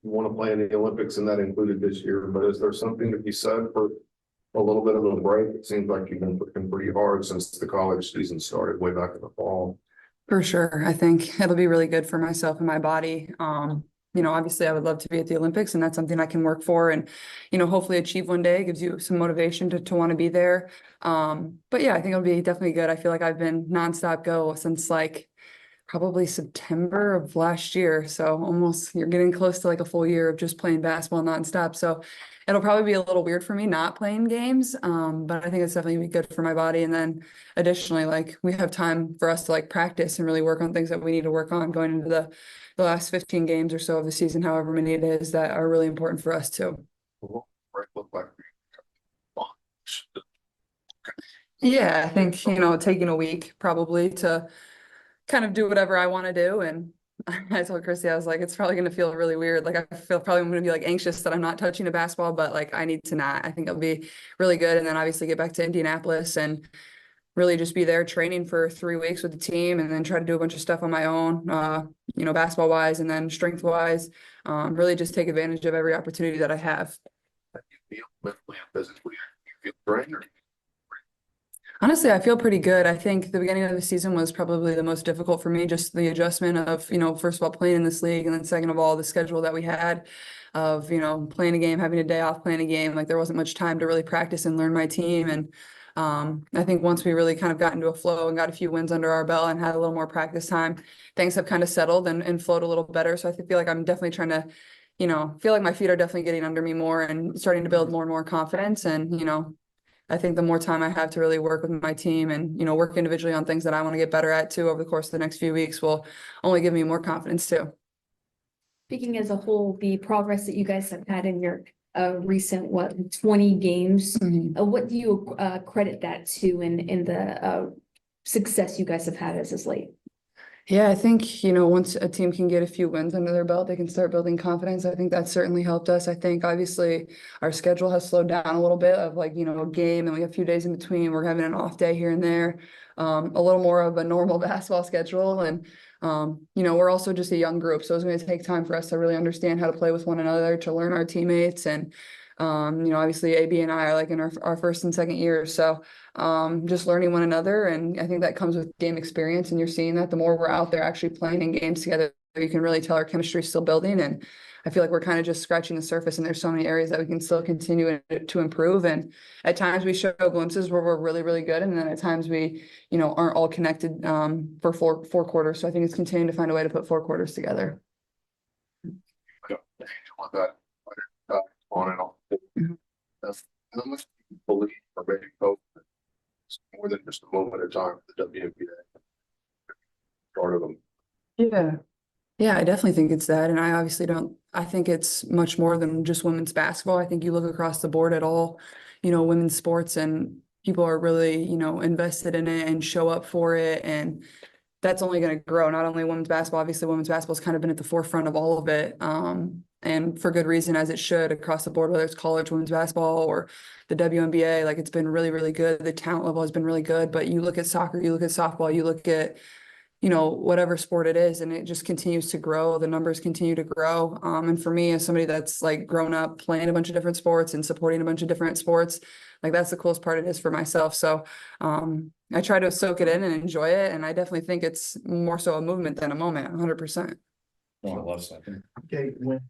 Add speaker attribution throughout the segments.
Speaker 1: you want to play in the Olympics, and that included this year, but is there something to be said for a little bit of a break? It seems like you've been working pretty hard since the college season started way back in the fall.
Speaker 2: For sure. I think it'll be really good for myself and my body. Obviously I would love to be at the Olympics, and that's something I can work for and, hopefully achieve one day. It gives you some motivation to want to be there. But yeah, I think it'll be definitely good. I feel like I've been nonstop go since like probably September of last year. So almost you're getting close to like a full year of just playing basketball nonstop. So it'll probably be a little weird for me not playing games. But I think it's definitely gonna be good for my body. And then additionally, like we have time for us to like practice and really work on things that we need to work on going into the last 15 games or so of the season, however many it is, that are really important for us too.
Speaker 1: Look like
Speaker 2: Yeah, I think, taking a week probably to kind of do whatever I want to do. And I told Christie, I was like, it's probably going to feel really weird. Like I feel probably I'm going to be like anxious that I'm not touching a basketball, but like I need to not. I think it'll be really good. And then obviously get back to Indianapolis and really just be there training for 3 weeks with the team, and then try to do a bunch of stuff on my own, basketball wise and then strength wise. Really just take advantage of every opportunity that I have.
Speaker 1: you feel mentally and physically, you feel great, or
Speaker 2: Honestly, I feel pretty good. I think the beginning of the season was probably the most difficult for me, just the adjustment of, first of all, playing in this league, and then second of all, the schedule that we had of, playing a game, having a day off, playing a game. Like there wasn't much time to really practice and learn my team. And I think once we really kind of got into a flow and got a few wins under our belt and had a little more practice time, things have kind of settled and flowed a little better. So I feel like I'm definitely trying to, feel like my feet are definitely getting under me more and starting to build more and more confidence. And, I think the more time I have to really work with my team and, work individually on things that I want to get better at too over the course of the next few weeks will only give me more confidence too.
Speaker 3: Speaking as a whole, the progress that you guys have had in your recent 20 games, what do you credit that to in the success you guys have had as of late?
Speaker 2: Yeah, I think, once a team can get a few wins under their belt, they can start building confidence. I think that certainly helped us. I think obviously our schedule has slowed down a little bit of like, a game, and we have a few days in between. We're having an off day here and there, a little more of a normal basketball schedule. And, we're also just a young group. So it's going to take time for us to really understand how to play with one another, to learn our teammates. And, obviously AB and I are like in our first and second years. So just learning one another. And I think that comes with game experience. And you're seeing that the more we're out there actually playing in games together, you can really tell our chemistry is still building. And I feel like we're kind of just scratching the surface, and there's so many areas that we can still continue to improve. And at times we show glimpses where we're really, really good. And then at times we, aren't all connected for four quarters. So I think it's continuing to find a way to put 4 quarters together.
Speaker 1: On and off. That's how much you believe or maybe hope it's more than just a moment of time for the WNBA. Part of them.
Speaker 2: Yeah, I definitely think it's that. And I think it's much more than just women's basketball. I think you look across the board at all, women's sports, and people are really, invested in it and show up for it. And that's only going to grow. Not only women's basketball, obviously women's basketball has kind of been at the forefront of all of it. And for good reason, as it should, across the board, whether it's college women's basketball or the WNBA, like it's been really, really good. The talent level has been really good. But you look at soccer, you look at softball, you look at, whatever sport it is, and it just continues to grow. The numbers continue to grow. And for me, as somebody that's like grown up playing a bunch of different sports and supporting a bunch of different sports, like that's the coolest part it is for myself. So I try to soak it in and enjoy it. And I definitely think it's more so a movement than a moment, 100%.
Speaker 4: I love something.
Speaker 5: Okay, when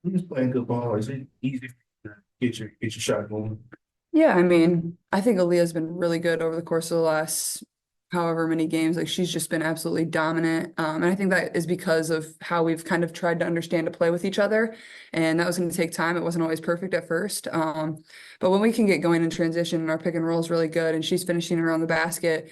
Speaker 5: who's playing good ball, is it easy to get your shot going?
Speaker 2: Yeah, I mean, I think Aaliyah's been really good over the course of the last however many games. Like she's just been absolutely dominant. And I think that is because of how we've kind of tried to understand to play with each other. And that was going to take time. It wasn't always perfect at first. But when we can get going in transition and our pick and roll is really good and she's finishing around the basket,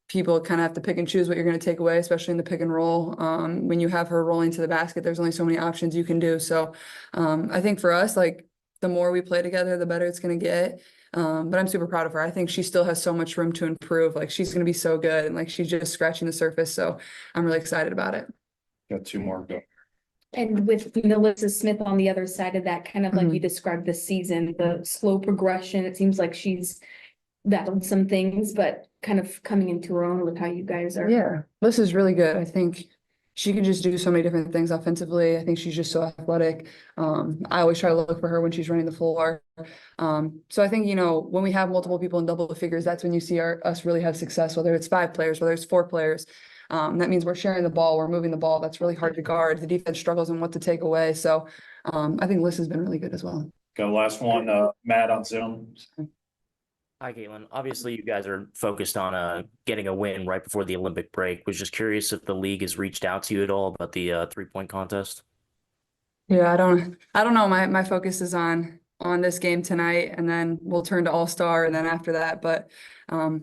Speaker 2: people kind of have to pick and choose what you're going to take away, especially in the pick and roll. When you have her rolling to the basket, there's only so many options you can do. So I think for us, like the more we play together, the better it's going to get. But I'm super proud of her. I think she still has so much room to improve. Like she's going to be so good, and like she's just scratching the surface. So I'm really excited about it.
Speaker 4: Got 2 more to go.
Speaker 3: And with Melissa Smith on the other side of that, kind of like you described the season, the slow progression, it seems like she's battled some things, but kind of coming into her own with how you guys are.
Speaker 2: Yeah, this is really good. I think she can just do so many different things offensively. I think she's just so athletic. I always try to look for her when she's running the floor. So I think, you know, when we have multiple people in double figures, that's when you see us really have success, whether it's 5 players, whether it's 4 players. That means we're sharing the ball, we're moving the ball. That's really hard to guard. The defense struggles on what to take away. So I think Liz has been really good as well.
Speaker 4: Got last one, Matt on Zoom.
Speaker 6: Hi, Caitlin. Obviously, you guys are focused on getting a win right before the Olympic break. Was just curious if the league has reached out to you at all about the 3-point contest.
Speaker 2: Yeah, I don't know. My focus is on this game tonight, and then we'll turn to All-Star, and then after that, but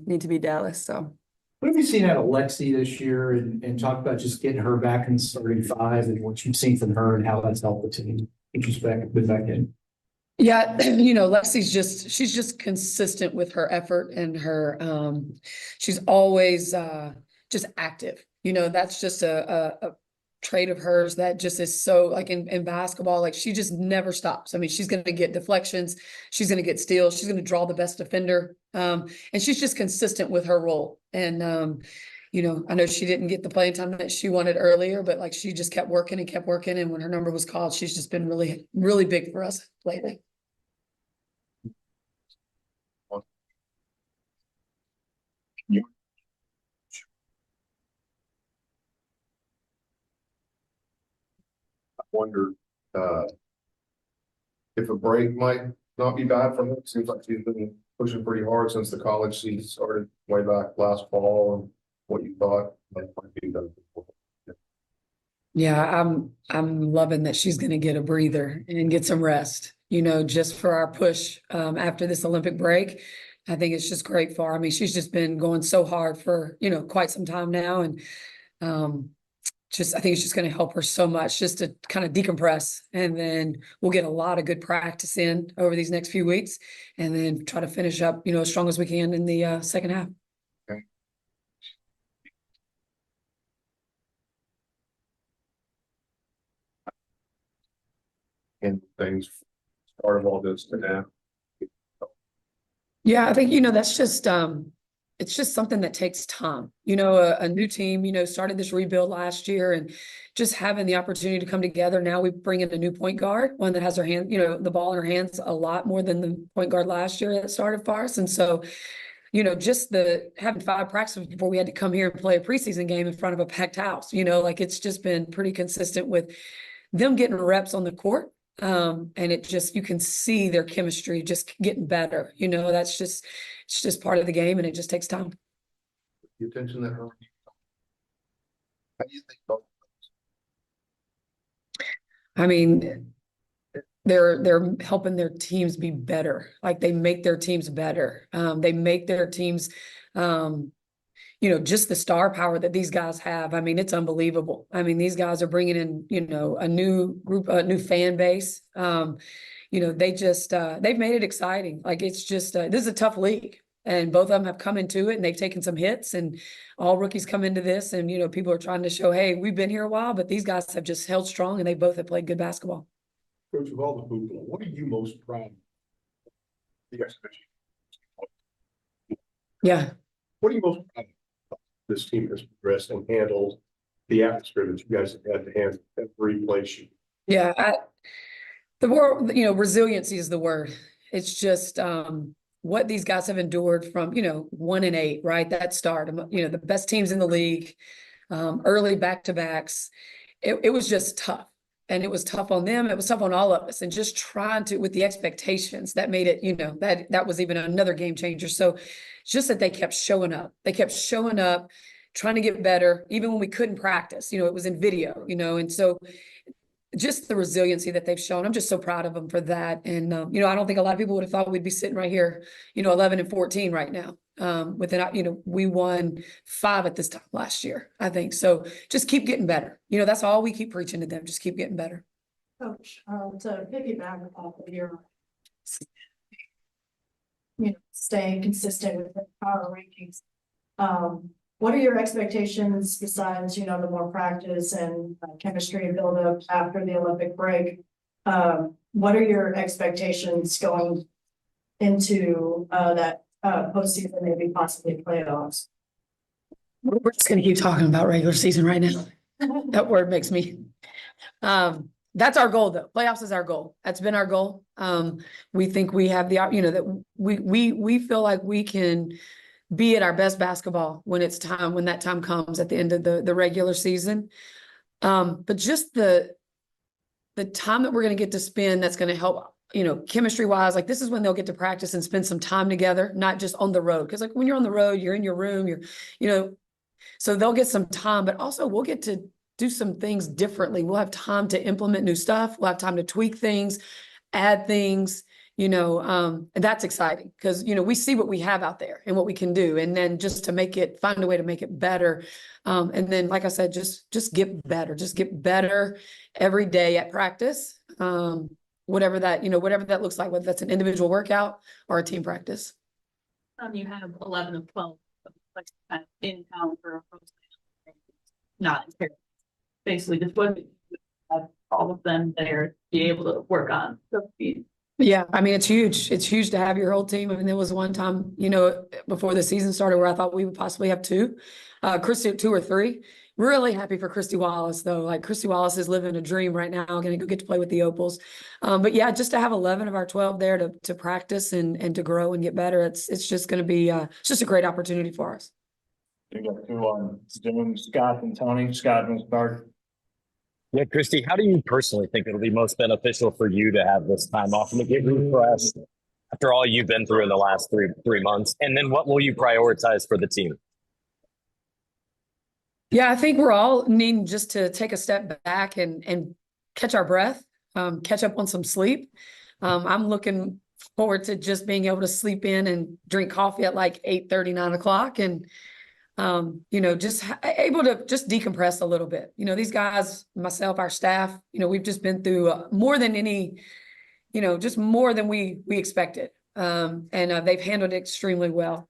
Speaker 2: need to beat Dallas. So
Speaker 7: What have you seen out of Lexi this year and talk about just getting her back in the starting 5 and what you've seen from her and how that's helped the team? She's been back in.
Speaker 8: Yeah, you know, Lexi's she's just consistent with her effort and her, she's always just active. You know, that's just a trait of hers that just is so, like in basketball, like she just never stops. I mean, she's going to get deflections, she's going to get steals, she's going to draw the best defender. And she's just consistent with her role. And, you know, I know she didn't get the playing time that she wanted earlier, but like she just kept working and kept working. And when her number was called, she's just been really, really big for us lately.
Speaker 1: Wonder, if a break might not be bad for her. It seems like she's been pushing pretty hard since the college season started way back last fall, and what you thought that might be done.
Speaker 8: Yeah, I'm loving that she's going to get a breather and get some rest, you know, just for our push after this Olympic break. I think it's just great for her. I mean, she's just been going so hard for, you know, quite some time now. And I think it's just going to help her so much just to kind of decompress. And then we'll get a lot of good practice in over these next few weeks and then try to finish up, you know, as strong as we can in the second half.
Speaker 1: And things start of all this to now.
Speaker 8: Yeah, I think, you know, that's just, it's just something that takes time. You know, a new team, you know, started this rebuild last year and just having the opportunity to come together. Now we bring in a new point guard, one that has her hand, you know, the ball in her hands a lot more than the point guard last year that started for us. And so, you know, just having 5 practices before we had to come here and play a preseason game in front of a packed house, you know, like it's just been pretty consistent with them getting reps on the court. And it just, you can see their chemistry just getting better. You know, it's just part of the game and it just takes time.
Speaker 1: The attention that her. How do you think about
Speaker 8: I mean, they're helping their teams be better. Like they make their teams better. They make their teams, you know, just the star power that these guys have. I mean, it's unbelievable. I mean, these guys are bringing in, you know, a new group, a new fan base. You know, they've made it exciting. Like it's just, this is a tough league and both of them have come into it and they've taken some hits and all rookies come into this. And, you know, people are trying to show, hey, we've been here a while, but these guys have just held strong and they both have played good basketball.
Speaker 9: Coach, of all the hoopla, what are you most proud of? The exhibition.
Speaker 8: Yeah.
Speaker 9: What are you most proud of? This team has progressed and handled the atmosphere that you guys have had to handle every place you.
Speaker 8: Yeah. The word, you know, resiliency is the word. It's just what these guys have endured from, you know, 1-8, right? That start, you know, the best teams in the league, early back-to-backs. It was just tough. And it was tough on them. It was tough on all of us. And just trying to, with the expectations, that made it, you know, that was even another game changer. So it's just that they kept showing up. They kept showing up, trying to get better, even when we couldn't practice. You know, it was in video, you know, and so just the resiliency that they've shown. I'm just so proud of them for that. And, you know, I don't think a lot of people would have thought we'd be sitting right here, you know, 11-14 right now. Within, you know, we won 5 at this time last year, I think. So just keep getting better. You know, that's all we keep preaching to them. Just keep getting better.
Speaker 10: Coach, to piggyback off of your, you know, staying consistent with the power rankings. What are your expectations besides, you know, the more practice and chemistry build up after the Olympic break? What are your expectations going into that postseason, maybe possibly playoffs?
Speaker 8: We're just going to keep talking about regular season right now. That word makes me. That's our goal though. Playoffs is our goal. That's been our goal. We think we have the, that we feel like we can be at our best basketball when it's time, when that time comes at the end of the regular season. But just the time that we're going to get to spend, that's going to help, chemistry wise, like this is when they'll get to practice and spend some time together, not just on the road. Cause like when you're on the road, you're in your room, so they'll get some time, but also we'll get to do some things differently. We'll have time to implement new stuff. We'll have time to tweak things, add things, and that's exciting because, we see what we have out there and what we can do. And then just to find a way to make it better. And then, like I said, just get better every day at practice. Whatever that looks like, whether that's an individual workout or a team practice.
Speaker 11: You have 11 of 12 like in town for a post, not in Paris. Basically, just what have all of them there to be able to work on.
Speaker 8: Yeah, I mean, it's huge. It's huge to have your whole team. I mean, there was one time, before the season started where I thought we would possibly have two, Christie 2 or 3. Really happy for Christie Wallace though. Like Christie Wallace is living a dream right now, going to go get to play with the Opals. But yeah, just to have 11 of our 12 there to practice and to grow and get better. It's just going to be, it's just a great opportunity for us.
Speaker 4: You got 2 on Zoom, Scott and Tony. Scott, and start.
Speaker 12: Yeah, Christie, how do you personally think it'll be most beneficial for you to have this time off and to get refreshed after all you've been through in the last three months? And then what will you prioritize for the team?
Speaker 8: Yeah, I think we're all needing just to take a step back and catch our breath, catch up on some sleep. I'm looking forward to just being able to sleep in and drink coffee at like 8:30, 9 o'clock and just able to just decompress a little bit. These guys, myself, our staff, we've just been through more than any, just more than we expected. And they've handled it extremely well.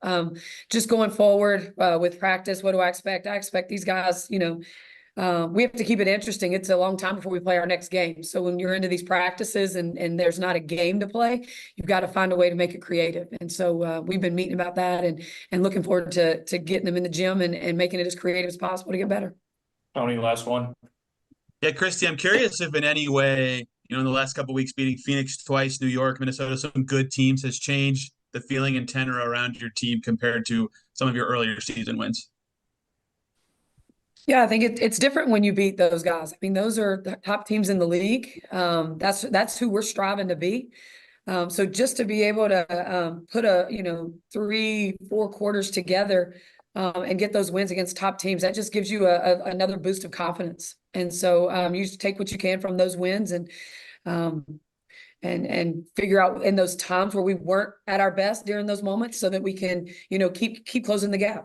Speaker 8: Just going forward with practice, what do I expect? I expect these guys, we have to keep it interesting. It's a long time before we play our next game. So when you're into these practices and there's not a game to play, you've got to find a way to make it creative. And so we've been meeting about that and looking forward to getting them in the gym and making it as creative as possible to get better.
Speaker 4: Tony, last one.
Speaker 5: Yeah, Christie, I'm curious if in any way, in the last couple of weeks, beating Phoenix twice, New York, Minnesota, some good teams, has changed the feeling and tenor around your team compared to some of your earlier season wins.
Speaker 8: Yeah, I think it's different when you beat those guys. I mean, those are the top teams in the league. That's who we're striving to be. So just to be able to put 3-4 quarters together and get those wins against top teams, that just gives you another boost of confidence. And so you just take what you can from those wins and figure out in those times where we weren't at our best during those moments so that we can, keep closing the gap.